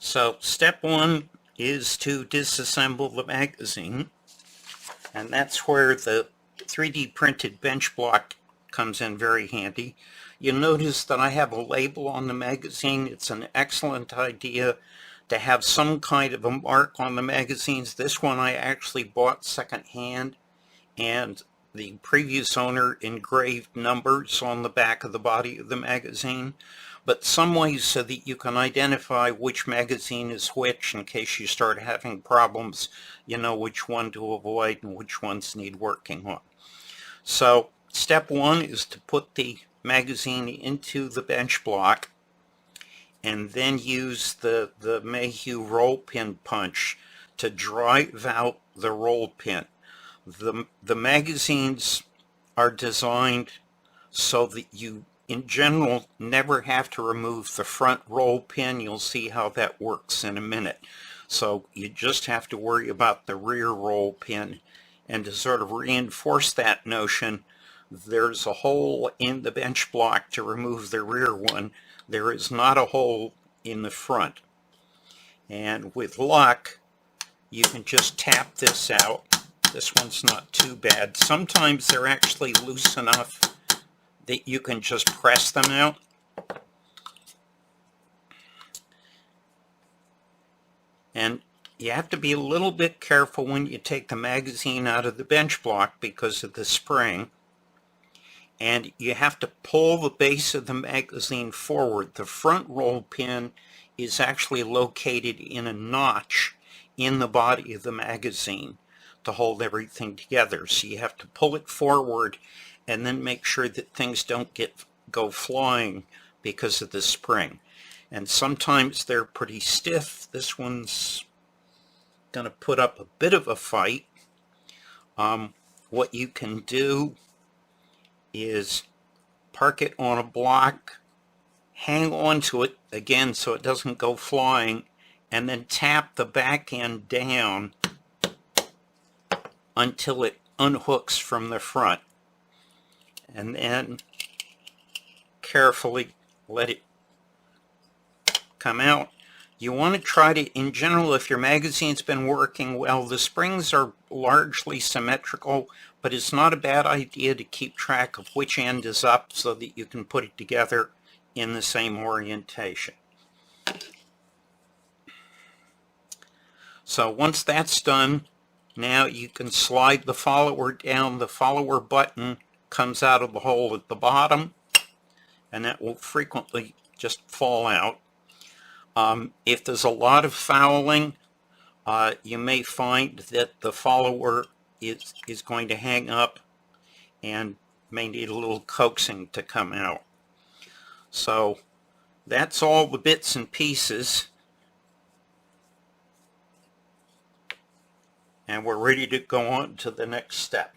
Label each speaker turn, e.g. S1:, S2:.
S1: So step one is to disassemble the magazine, and that's where the 3D printed bench block comes in very handy. You'll notice that I have a label on the magazine. It's an excellent idea to have some kind of a mark on the magazines. This one I actually bought secondhand, and the previous owner engraved numbers on the back of the body of the magazine, but some ways so that you can identify which magazine is which in case you start having problems. You know which one to avoid and which ones need working on. So step one is to put the magazine into the bench block and then use the Mayhew roll pin punch to drive out the roll pin. The magazines are designed so that you, in general, never have to remove the front roll pin. You'll see how that works in a minute. So you just have to worry about the rear roll pin. And to sort of reinforce that notion, there's a hole in the bench block to remove the rear one. There is not a hole in the front. And with luck, you can just tap this out. This one's not too bad. Sometimes they're actually loose enough that you can just press them out. And you have to be a little bit careful when you take the magazine out of the bench block because of the spring. And you have to pull the base of the magazine forward. The front roll pin is actually located in a notch in the body of the magazine to hold everything together. So you have to pull it forward and then make sure that things don't go flying because of the spring. And sometimes they're pretty stiff. This one's going to put up a bit of a fight. What you can do is park it on a block, hang on to it again so it doesn't go flying, and then tap the back end down until it unhooks from the front. And then carefully let it come out. You want to try to, in general, if your magazine's been working well, the springs are largely symmetrical, but it's not a bad idea to keep track of which end is up so that you can put it together in the same orientation. So once that's done, now you can slide the follower down. The follower button comes out of the hole at the bottom, and that will frequently just fall out. If there's a lot of fouling, you may find that the follower is going to hang up and may need a little coaxing to come out. So that's all the bits and pieces. And we're ready to go on to the next step.